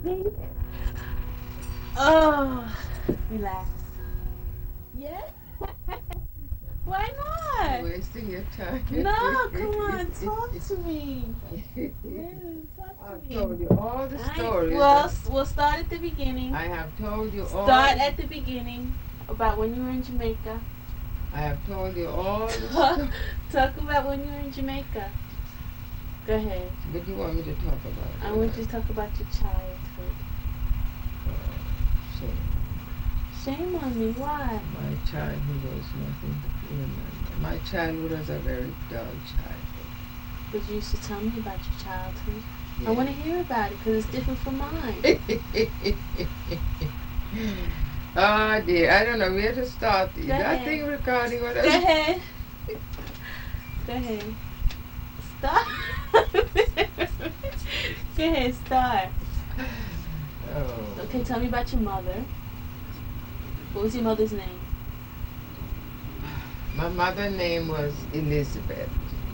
Pink. Oh, relax. Yeah? Why not? Wasting your time. No, come on, talk to me. Yeah, talk I've to told me. you all the stories. We'll start at the beginning. I have told you all. Start at the beginning about when you were in Jamaica. I have told you all the Talk, stories. talk about when you were in Jamaica. Go ahead. What do you want me to talk about? I want you to talk about your childhood. Shame. Shame on me. Why? My childhood was nothing to remember. My childhood was a very dull childhood. But you used to tell me about your childhood. Yeah. I want to hear about it because it's different from mine. Oh dear, I don't know where to start. Go That ahead. thing recording what Go ahead. Go ahead. Start. Go ahead, start. Oh. Okay, tell me about your mother. What was your mother's name? My mother's name was Elizabeth.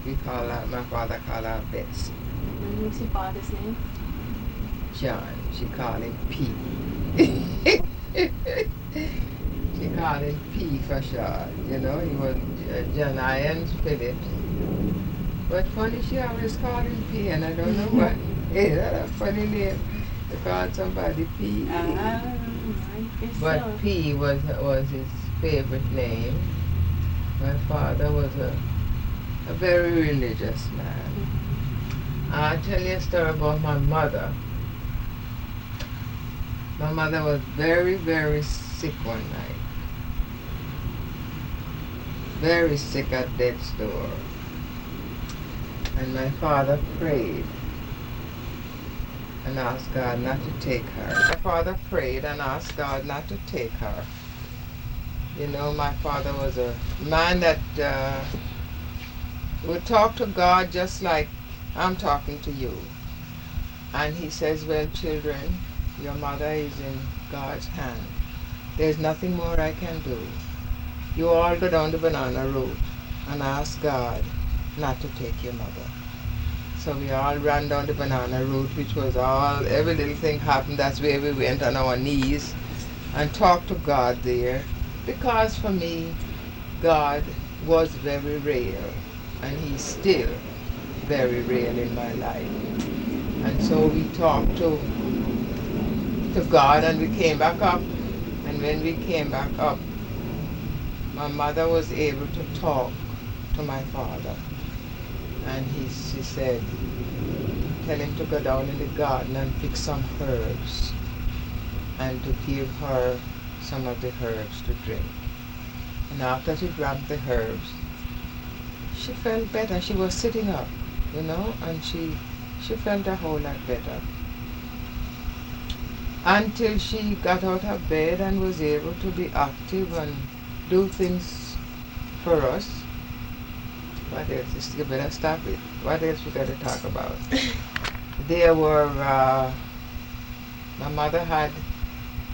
My father called her Betsy. And what's your father's name? John. She called him P. She called him P for short. You know, he was John Irons Phillips. But funny, she always called him P, and I don't know why. Hey, that's a funny name to call somebody P. I guess But so. P was his favorite name. My father was a very religious man. I'll tell you a story about my mother. My mother was very, very sick one night. Very sick at death's door. And my father prayed and asked God not to take her. My father prayed and asked God not to take her. You know, my father was a man that would talk to God just like I'm talking to you. And he says, well, children, your mother is in God's hand. There's nothing more I can do. You all go down the banana road and ask God not to take your mother. So we all ran down the banana road, which was every little thing happened. That's where we went on our knees and talked to God there. Because for me, God was very real, and He's still very real in my life. And so we talked to God, and we came back up. And when we came back up, my mother was able to talk to my father. And she said, tell him to go down in the garden and pick some herbs and to give her some of the herbs to drink. And after she drank the herbs, she felt better. She was sitting up, you know, and she felt a whole lot better. Until she got out of bed and was able to be active and do things for us. What else? You better stop it. What else we got to talk about? There were, my mother had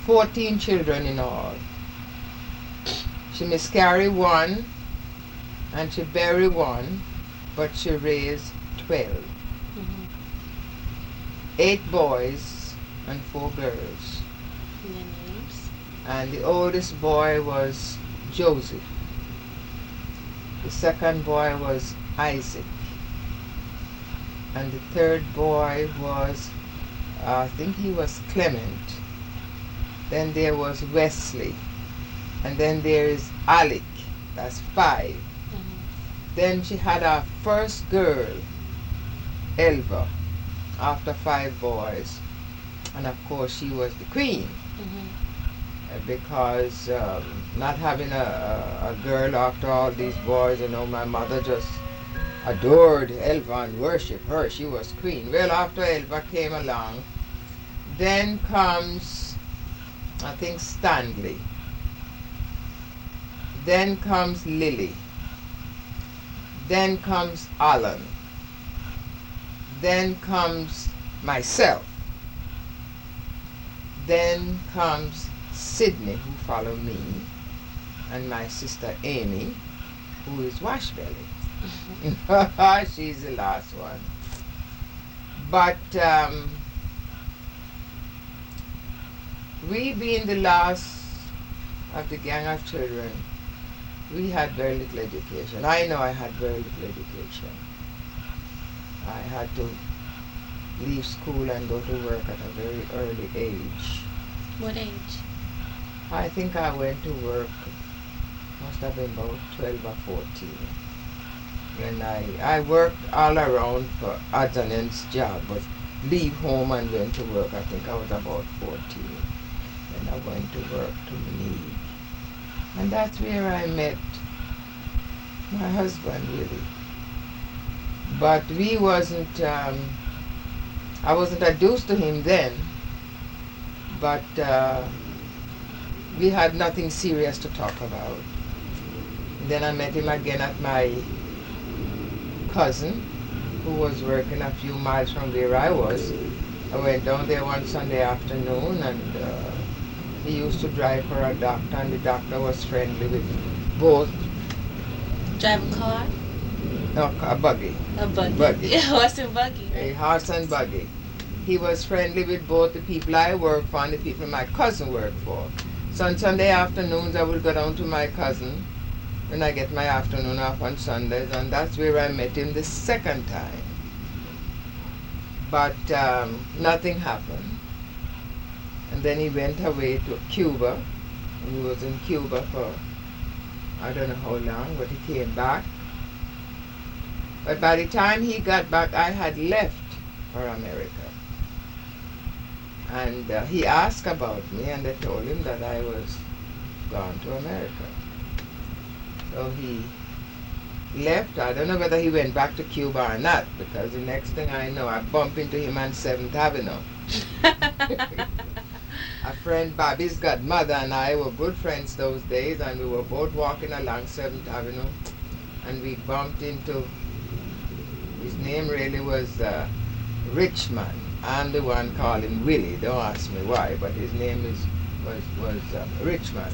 14 children in all. She miscarried one and she buried one, but she raised 12. Mm-hmm. 8 boys and 4 girls. And their names? And the oldest boy was Joseph. The second boy was Isaac. And the third boy was, I think he was Clement. Then there was Wesley. And then there is Alec. That's 5. Mm-hmm. Then she had her first girl, Elva, after 5 boys. And of course she was the queen. Mm-hmm. Because not having a girl after all these boys, you know, my mother just adored Elva and worshipped her. She was queen. Well, after Elva came along, then comes, I think, Stanley. Then comes Lily. Then comes Alan. Then comes myself. Then comes Sydney, who followed me, and my sister Amy, who is Washbelly. She's the last one. But We being the last of the gang of children, we had very little education. I know I had very little education. I had to leave school and go to work at a very early age. What age? I think I went to work, must have been about 12 or 14. When I worked all around for odds and ends job, but leave home and went to work, I think I was about 14. And I went to work to leave. And that's where I met my husband, really. But we wasn't, I wasn't introduced to him then, but we had nothing serious to talk about. Then I met him again at my cousin, who was working a few miles from where I was. I went down there one Sunday afternoon, and he used to drive for a doctor, and the doctor was friendly with both. Drive a car? No, a buggy. A buggy. Buggy. Horse and buggy. A horse and buggy. He was friendly with both the people I work for and the people my cousin worked for. So on Sunday afternoons I would go down to my cousin when I get my afternoon off on Sundays, and that's where I met him the second time. But nothing happened. And then he went away to Cuba, and he was in Cuba for I don't know how long, but he came back. But by the time he got back, I had left for America. And he asked about me, and I told him that I was gone to America. So he left. I don't know whether he went back to Cuba or not, because the next thing I know, I bumped into him on 7th Avenue. A friend, Bobby's godmother, and I were good friends those days, and we were both walking along 7th Avenue, and we bumped into, his name really was Richmond. I'm the one called him Willie. Don't ask me why, but his name was Richmond.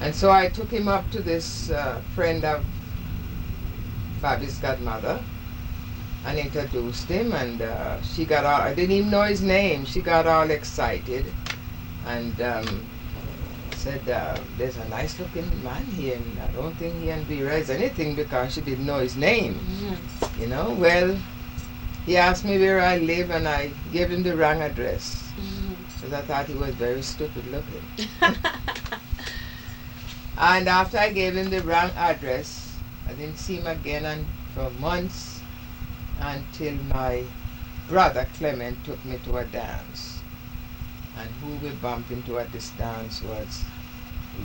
And so I took him up to this friend of Bobby's godmother and introduced him, and she got all, I didn't even know his name, she got all excited and said, there's a nice looking man here, and I don't think he and Vera is anything, because she didn't know his name. Mm-hmm. You know, well, he asked me where I live, and I gave him the wrong address, because I thought he was very stupid looking. And after I gave him the wrong address, I didn't see him again for months, until my brother Clement took me to a dance. And who we bumped into at this dance was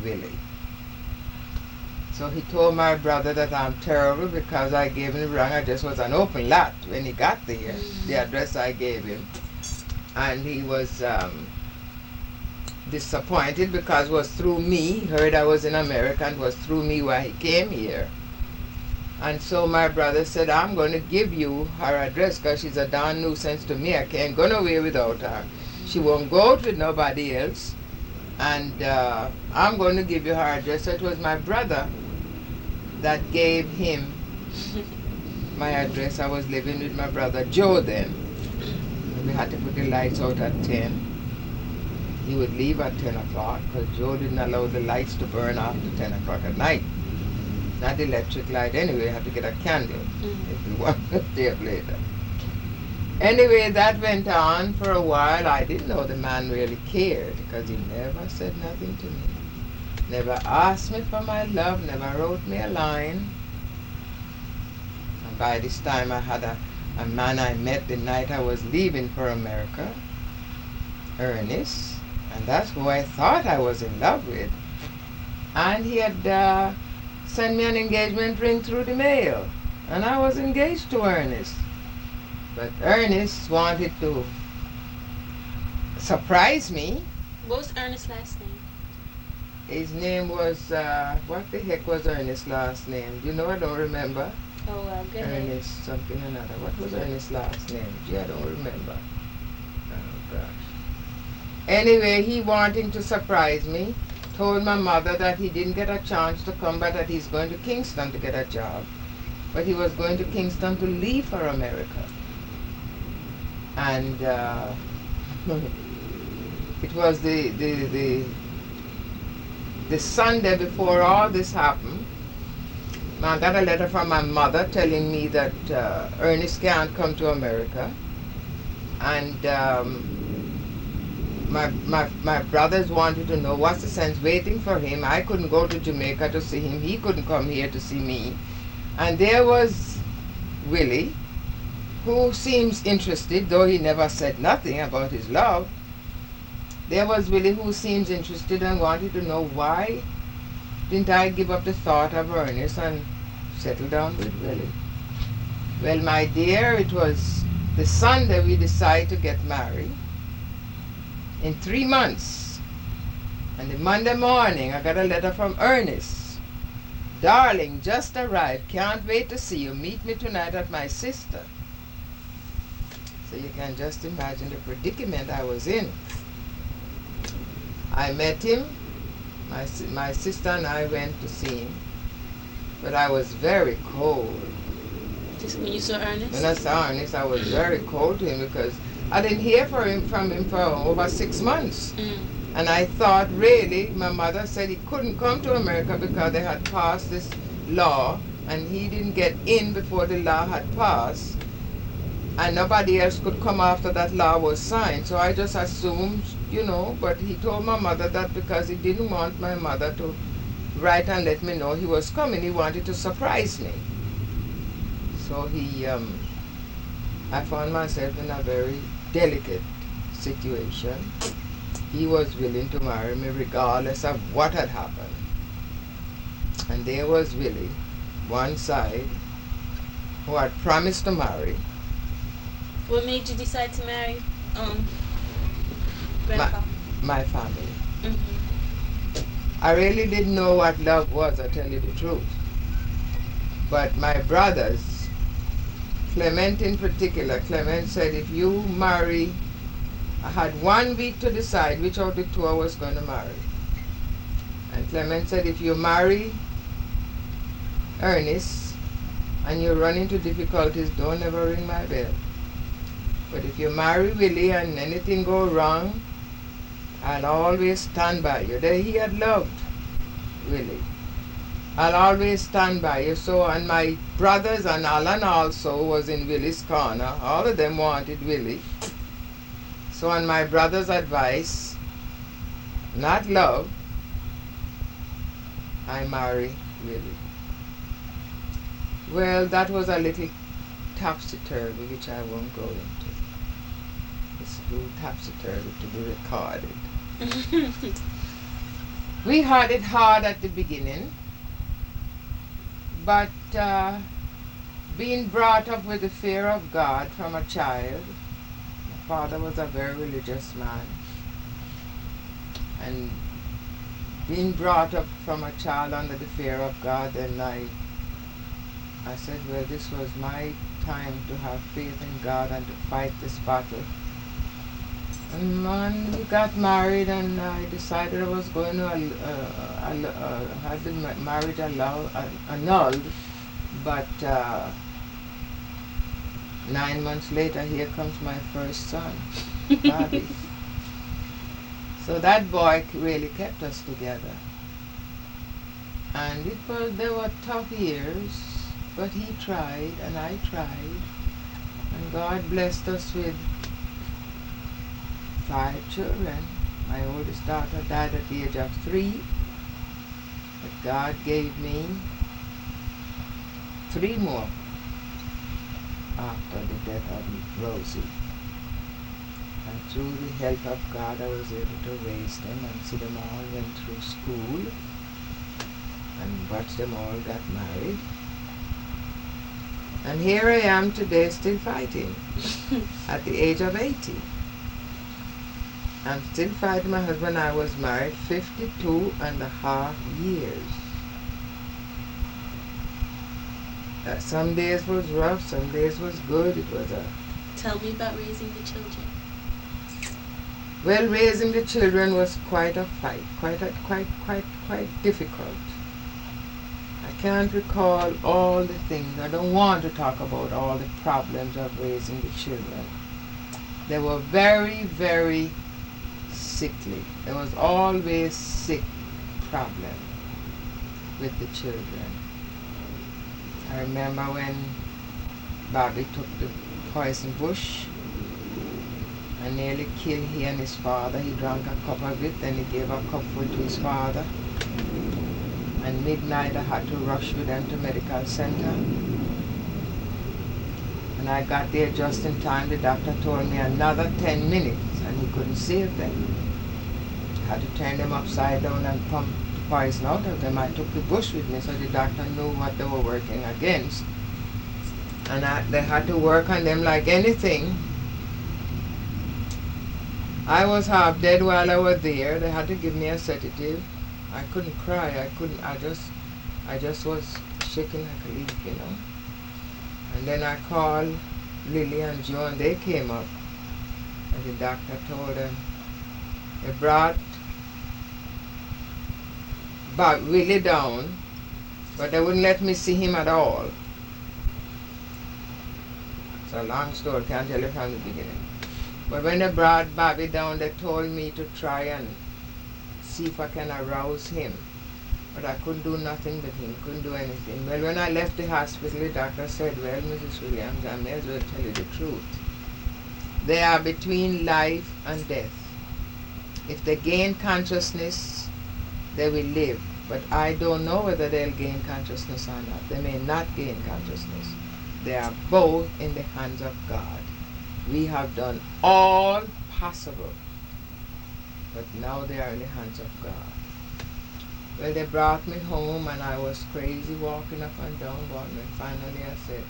Willie. So he told my brother that I'm terrible because I gave him the wrong address. It was an open lot when he got there, the address I gave him. And he was disappointed because it was through me. He heard I was in America, and it was through me why he came here. And so my brother said, I'm going to give you her address because she's a darn nuisance to me. I can't go nowhere without her. She won't go out with nobody else. And I'm going to give you her address. So it was my brother that gave him my address. I was living with my brother Joe then. We had to put the lights out at 10. He would leave at 10 o'clock because Joe didn't allow the lights to burn after 10 o'clock at night. Not the electric light anyway, you had to get a candle if you wanted to stay up later. Anyway, that went on for a while. I didn't know the man really cared because he never said nothing to me. Never asked me for my love, never wrote me a line. And by this time I had a man I met the night I was leaving for America, Ernest, and that's who I thought I was in love with. And he had sent me an engagement ring through the mail, and I was engaged to Ernest. But Ernest wanted to surprise me. What was Ernest's last name? His name was, what the heck was Ernest's last name? You know, I don't remember. Oh, well, go ahead. Ernest something or another. What was Ernest's last name? Gee, I don't remember. Oh, gosh. Anyway, he wanting to surprise me, told my mother that he didn't get a chance to come, but that he's going to Kingston to get a job. But he was going to Kingston to leave for America. And It was the Sunday before all this happened. I got a letter from my mother telling me that Ernest can't come to America. And my brothers wanted to know what's the sense waiting for him. I couldn't go to Jamaica to see him. He couldn't come here to see me. And there was Willie, who seems interested, though he never said nothing about his love. There was Willie who seems interested and wanted to know why didn't I give up the thought of Ernest and settle down with Willie. Well, my dear, it was the Sunday we decided to get married in 3 months. And the Monday morning I got a letter from Ernest. Darling, just arrived. Can't wait to see you. Meet me tonight at my sister. So you can just imagine the predicament I was in. I met him. My sister and I went to see him. But I was very cold. Just when you saw Ernest? When I saw Ernest, I was very cold to him because I didn't hear from him for over 6 months. Mm. And I thought, really, my mother said he couldn't come to America because they had passed this law and he didn't get in before the law had passed. And nobody else could come after that law was signed. So I just assumed, but he told my mother that because he didn't want my mother to write and let me know he was coming. He wanted to surprise me. So I found myself in a very delicate situation. He was willing to marry me regardless of what had happened. And there was Willie, one side, who had promised to marry. What made you decide to marry Grandpa? My family. Mm-hmm. I really didn't know what love was, I tell you the truth. But my brothers, Clement in particular, Clement said, if you marry, I had 1 week to decide which of the two I was going to marry. And Clement said, if you marry Ernest and you run into difficulties, don't ever ring my bell. But if you marry Willie and anything go wrong, I'll always stand by you. He had loved Willie. I'll always stand by you. So, and my brothers and Alan also was in Willie's corner. All of them wanted Willie. So on my brother's advice, not love, I marry Willie. Well, that was a little topsy-turvy, which I won't go into. It's too topsy-turvy to be recorded. We had it hard at the beginning, but being brought up with the fear of God from a child, my father was a very religious man, and being brought up from a child under the fear of God, then I said, well, this was my time to have faith in God and to fight this battle. And we got married, and I decided I was going to have the marriage annulled. But 9 months later, here comes my first son, Bobby. So that boy really kept us together. And they were tough years, but he tried and I tried. And God blessed us with 5 children. My oldest daughter died at the age of 3, but God gave me 3 more after the death of Rosie. And through the help of God, I was able to raise them and see them all went through school and watch them all get married. And here I am today still fighting at the age of 80. I'm still fighting my husband. I was married 52.5 years. Some days was rough, some days was good. It was a... Tell me about raising the children. Well, raising the children was quite a fight, quite difficult. I can't recall all the things. I don't want to talk about all the problems of raising the children. They were very, very sickly. There was always sick problem with the children. I remember when Bobby took the poison bush and nearly killed he and his father. He drank a cup of it, then he gave a cupful to his father. And midnight I had to rush with them to medical center. And I got there just in time. The doctor told me another 10 minutes and he couldn't save them. I had to turn them upside down and pump the poison out of them. I took the bush with me so the doctor knew what they were working against. And they had to work on them like anything. I was half dead while I was there. They had to give me a sedative. I couldn't cry. I just was shaking like a leaf, you know. And then I called Lily and Joe and they came up. And the doctor told them they brought Willie down, but they wouldn't let me see him at all. It's a long story, can't tell you from the beginning. But when they brought Bobby down, they told me to try and see if I can arouse him. But I couldn't do nothing with him, couldn't do anything. Well, when I left the hospital, the doctor said, well, Mrs. Williams, I may as well tell you the truth. They are between life and death. If they gain consciousness, they will live. But I don't know whether they'll gain consciousness or not. They may not gain consciousness. They are both in the hands of God. We have done all possible, but now they are in the hands of God. Well, they brought me home and I was crazy walking up and down. And finally I said,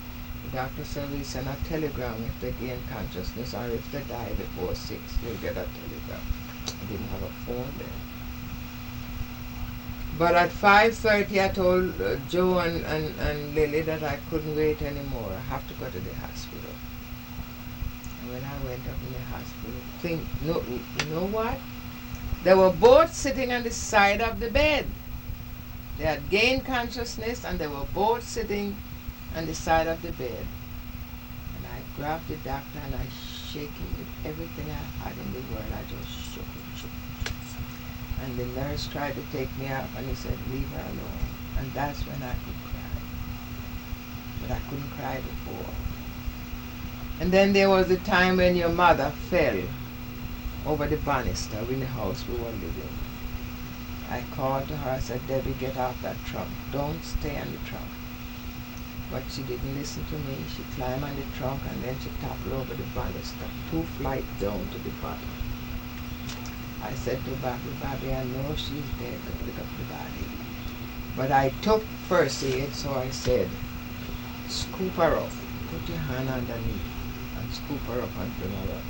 the doctor said, we send a telegram if they gain consciousness or if they die before 6, you'll get a telegram. I didn't have a phone then. But at 5:30 I told Joe and Lily that I couldn't wait anymore. I have to go to the hospital. And when I went up in the hospital, you know what? They were both sitting on the side of the bed. They had gained consciousness and they were both sitting on the side of the bed. And I grabbed the doctor and I shook him with everything I had in the world. I just shook him. And the nurse tried to take me up and he said, leave her alone. And that's when I could cry. But I couldn't cry before. And then there was a time when your mother fell over the banister in the house we were living. I called to her, I said, Debbie, get off that trunk. Don't stay on the trunk. But she didn't listen to me. She climbed on the trunk and then she toppled over the banister, 2 flights down to the bottom. I said to Bobby, I know she's dead, go pick up the body. But I took first aid, so I said, scoop her up. Put your hand underneath and scoop her up onto another.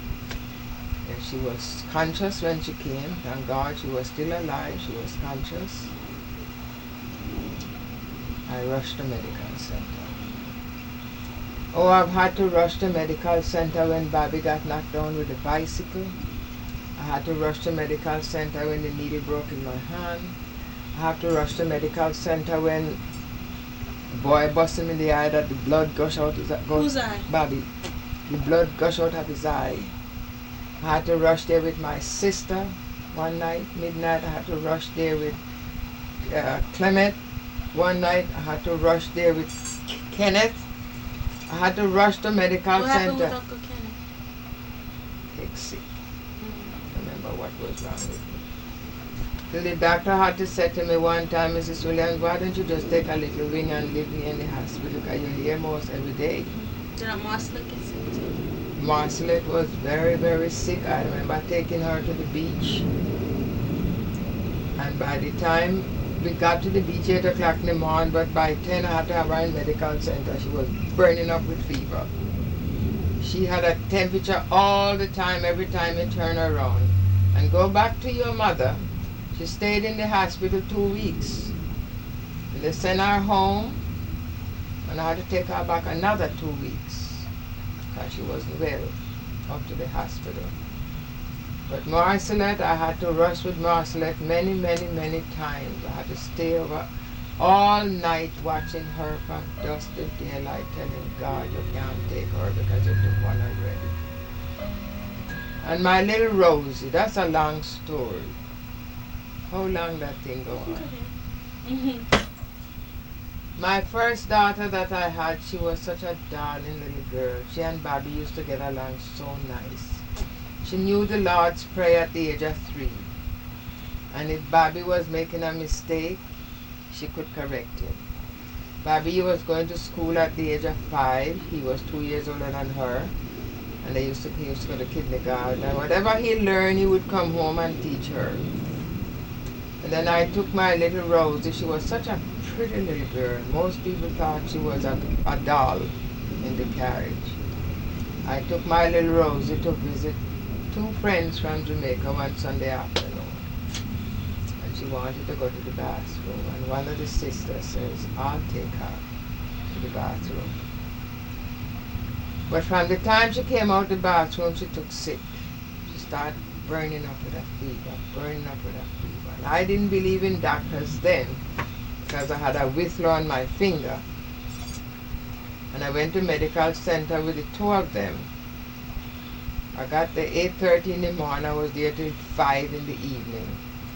And she was conscious when she came. Thank God she was still alive. She was conscious. I rushed to medical center. Oh, I've had to rush to medical center when Bobby got knocked down with a bicycle. I had to rush to medical center when the needle broke in my hand. I had to rush to medical center when the boy busted me in the eye that the blood gushed out his eye. Whose eye? Bobby. The blood gushed out of his eye. I had to rush there with my sister one night, midnight. I had to rush there with Clement. One night I had to rush there with Kenneth. I had to rush to medical What center. happened with Uncle Kenneth? Take sick. Remember what was wrong with me. So the doctor had to say to me one time, Mrs. Williams, why don't you just take a little wing and leave me in the hospital because you're here most every day. Did Aunt Marcella get sick too? Marcelet was very, very sick. I remember taking her to the beach. And by the time we got to the beach 8 o'clock in the morning, but by 10 I had to have her in medical center. She was burning up with fever. She had a temperature all the time, every time you turn her around. And go back to your mother. She stayed in the hospital 2 weeks. And they sent her home, and I had to take her back another 2 weeks because she wasn't well up to the hospital. But Marcelet, I had to rush with Marcelet many, many, many times. I had to stay over all night watching her from dusk to daylight, telling God you can't take her because you took one already. And my little Rosie, that's a long story. How long that thing go on? My first daughter that I had, she was such a darling little girl. She and Bobby used to get along so nice. She knew the Lord's Prayer at the age of 3. And if Bobby was making a mistake, she could correct him. Bobby was going to school at the age of 5. He was 2 years older than her. And he used to go to kindergarten. And whatever he learned, he would come home and teach her. And then I took my little Rosie. She was such a pretty little girl. Most people thought she was a doll in the carriage. I took my little Rosie to visit 2 friends from Jamaica one Sunday afternoon. And she wanted to go to the bathroom. And one of the sisters says, I'll take her to the bathroom. But from the time she came out the bathroom, she took sick. She started burning up with a fever, burning up with a fever. And I didn't believe in doctors then because I had a whistler on my finger. And I went to medical center with the 2 of them. I got there 8:30 in the morning. I was there till 5 in the evening.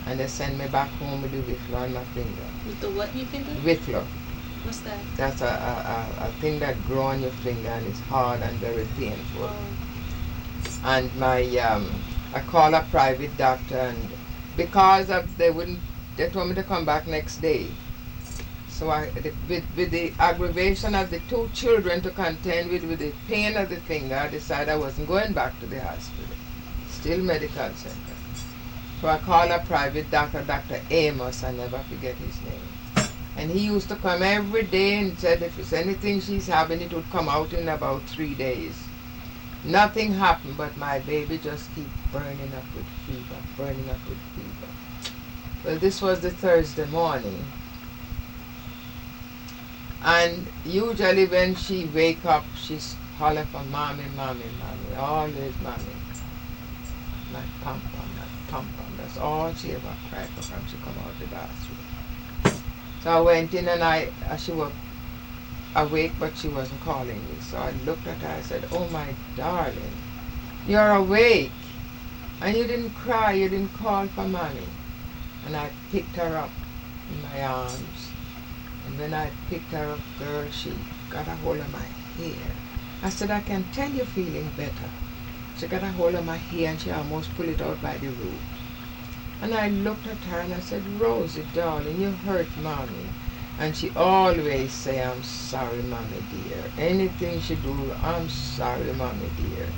And they sent me back home with the whistler on my finger. With the what in your finger? Whistler. What's that? That's a thing that grows on your finger and it's hard and very painful. Oh. And I called a private doctor, and because of they told me to come back next day. So with the aggravation of the 2 children to contend with the pain of the finger, I decided I wasn't going back to the hospital. Still medical center. So I called a private doctor, Dr. Amos, I never forget his name. And he used to come every day and said if it's anything she's having, it would come out in about 3 days. Nothing happened, but my baby just keep burning up with fever, burning up with fever. Well, this was the Thursday morning. And usually when she wake up, she's holler for mommy, mommy, mommy, always mommy. My pom-pom, my pom-pom. That's all she ever cried for when she come out of the bathroom. So I went in and she was awake, but she wasn't calling me. So I looked at her, I said, oh my darling, you're awake. And you didn't cry, you didn't call for mommy. And I picked her up in my arms. And when I picked her up, girl, she got a hold of my hair. I said, I can tell you're feeling better. She got a hold of my hair and she almost pulled it out by the root. And I looked at her and I said, Rosie, darling, you hurt mommy. And she always say, I'm sorry, mommy dear. Anything she do, I'm sorry, mommy dear.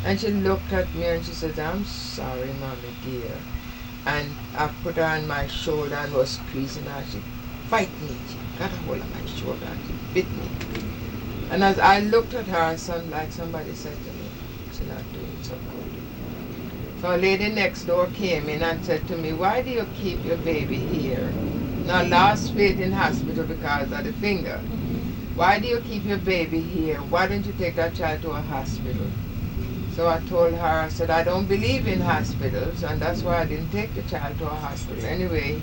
And she looked at me and she said, I'm sorry, mommy dear. And I put her on my shoulder and was squeezing her. She bit me. She got a hold of my shoulder and she bit me. And as I looked at her, like somebody said to me, she's not doing so good. So a lady next door came in and said to me, why do you keep your baby here? Now lost faith in hospital because of the finger. Why do you keep your baby here? Why don't you take that child to a hospital? So I told her, I said, I don't believe in hospitals, and that's why I didn't take the child to a hospital. Anyway,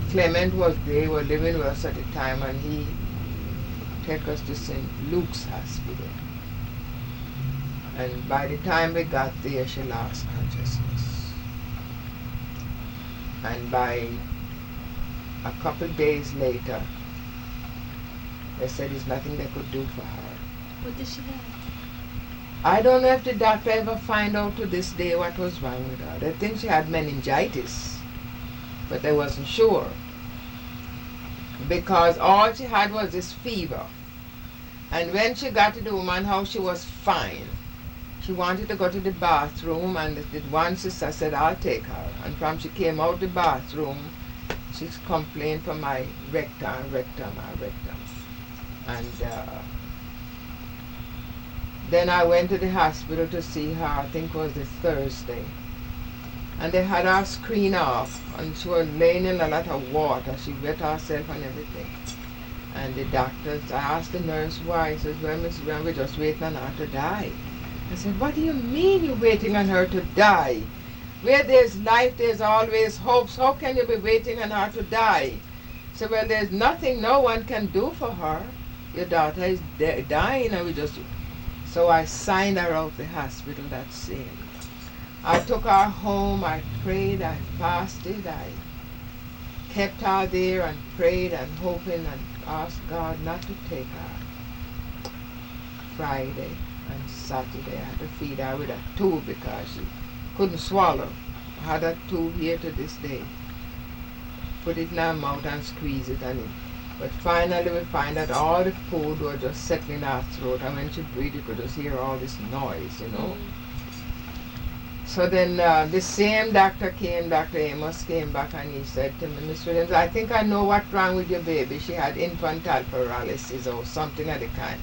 Clement was there, were living with us at the time, and he took us to St. Luke's Hospital. And by the time we got there, she lost consciousness. And by a couple days later, they said there's nothing they could do for her. What did she have? I don't know if the doctor ever find out to this day what was wrong with her. They think she had meningitis, but they wasn't sure. Because all she had was this fever. And when she got to the woman house, she was fine. She wanted to go to the bathroom, and the one sister said, I'll take her. And from she came out the bathroom, she complained for my rectum. And then I went to the hospital to see her, I think it was the Thursday. And they had her screen off, and she was laying in a lot of water. She wet herself and everything. And the doctors, I asked the nurse why. He says, well, Miss Brown, we're just waiting on her to die. I said, what do you mean you're waiting on her to die? Where there's life, there's always hopes. How can you be waiting on her to die? I said, well, there's nothing no one can do for her. Your daughter is dying, and we just... So I signed her out of the hospital that same. I took her home, I prayed, I fasted, I kept her there and prayed and hoping and asked God not to take her. Friday and Saturday I had to feed her with a tube because she couldn't swallow. I had a tube here to this day. Put it in her mouth and squeeze it and it. But finally we find that all the food was just settling in her throat, and when she breathed you could just hear all this noise, you know. So then the same doctor came, Dr. Amos came back, and he said to me, Miss Williams, I think I know what's wrong with your baby. She had infantile paralysis or something of the kind.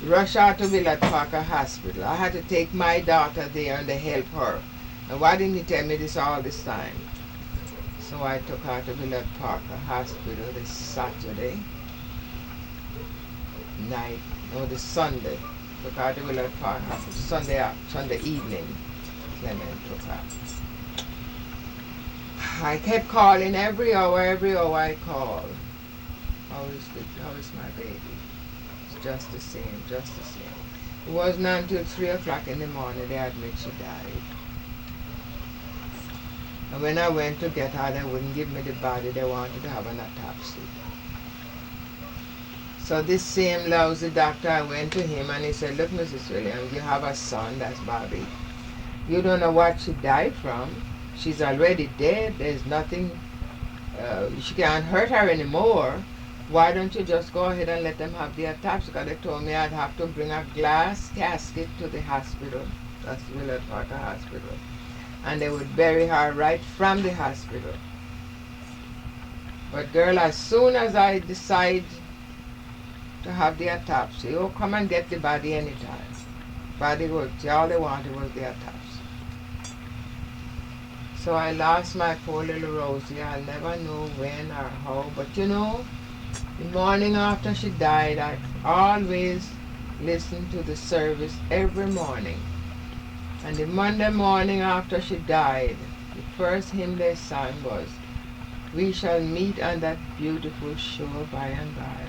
Rush her to Willard Parker Hospital. I had to take my daughter there and they help her. Now why didn't you tell me this all this time? So I took her to Willard Parker Hospital this Saturday night, no, this Sunday. Took her to Willard Parker Hospital, Sunday evening. Clement took her. I kept calling every hour I called. How is my baby? It's just the same. It wasn't until 3 o'clock in the morning they admit she died. And when I went to get her, they wouldn't give me the body. They wanted to have an autopsy. So this same lousy doctor, I went to him and he said, look, Mrs. Williams, you have a son, that's Bobby. You don't know what she died from. She's already dead. There's nothing, she can't hurt her anymore. Why don't you just go ahead and let them have the autopsy? Because they told me I'd have to bring a glass casket to the hospital. That's Willard Parker Hospital. And they would bury her right from the hospital. But girl, as soon as I decide to have the autopsy, oh, come and get the body anytime. Body was, all they wanted was the autopsy. So I lost my poor little Rosie. I'll never know when or how, but you know, the morning after she died, I always listened to the service every morning. And the Monday morning after she died, the first hymn they sang was, we shall meet on that beautiful shore by and by.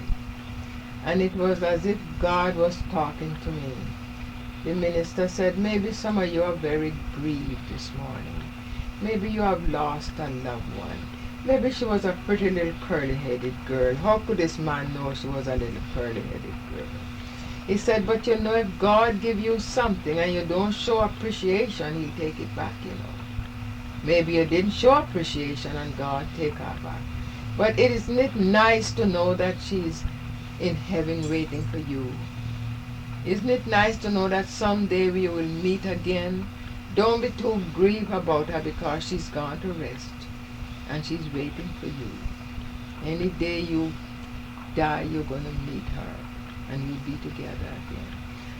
And it was as if God was talking to me. The minister said, maybe some of you are very grieved this morning. Maybe you have lost a loved one. Maybe she was a pretty little curly-headed girl. How could this man know she was a little curly-headed girl? He said, but you know, if God give you something and you don't show appreciation, he'll take it back, you know. Maybe you didn't show appreciation and God take her back. But isn't it nice to know that she's in heaven waiting for you? Isn't it nice to know that someday we will meet again? Don't be too grieved about her because she's gone to rest and she's waiting for you. Any day you die, you're going to meet her and you'll be together again.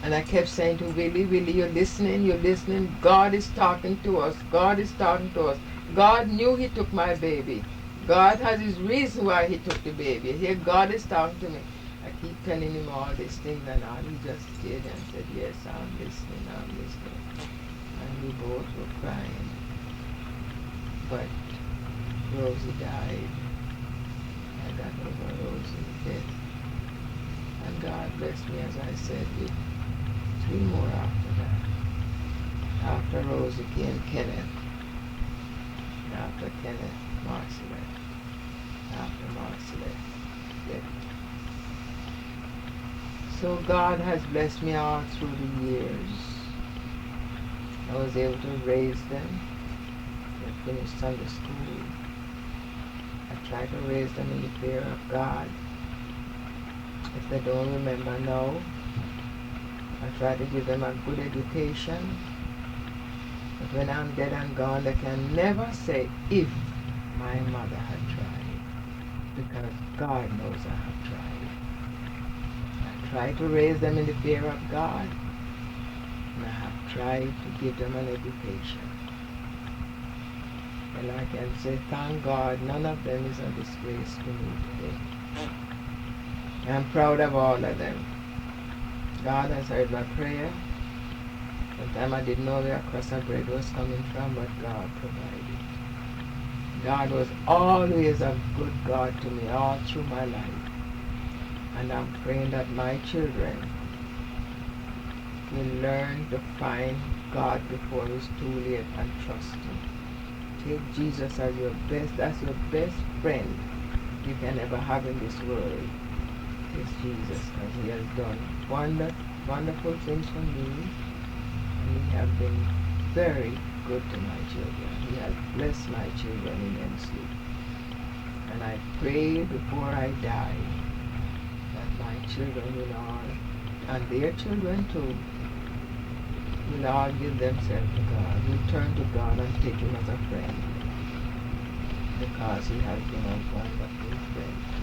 And I kept saying to Willie, you're listening. God is talking to us. God is talking to us. God knew he took my baby. God has his reason why he took the baby. Here God is talking to me. I keep telling him all these things and all. He just did and said, yes, I'm listening. And we both were crying. But Rosie died. I got over Rosie's death. And God blessed me, as I said, with 3 more after that. After Rosie came Kenneth. After Kenneth, Marcelet. After Marcelet, death. So God has blessed me all through the years. I was able to raise them. They finished Sunday school. I tried to raise them in the fear of God. If they don't remember now, I try to give them a good education. But when I'm dead and gone, they can never say if my mother had tried, because God knows I have tried. I try to raise them in the fear of God, and I have tried to give them an education. And I can say, thank God, none of them is a disgrace to me today. I'm proud of all of them. God has heard my prayer. Sometimes I didn't know where a crust of bread was coming from, but God provided. God was always a good God to me all through my life. And I'm praying that my children will learn to find God before it's too late and trust Him. Take Jesus as your best, that's your best friend you can ever have in this world. It's Jesus, because He has done wonderful things for me, and He has been very good to my children. He has blessed my children immensely. And I pray before I die that my children will all, and their children too, will all give themselves to God, will turn to God and take Him as a friend, because He has been a wonderful friend.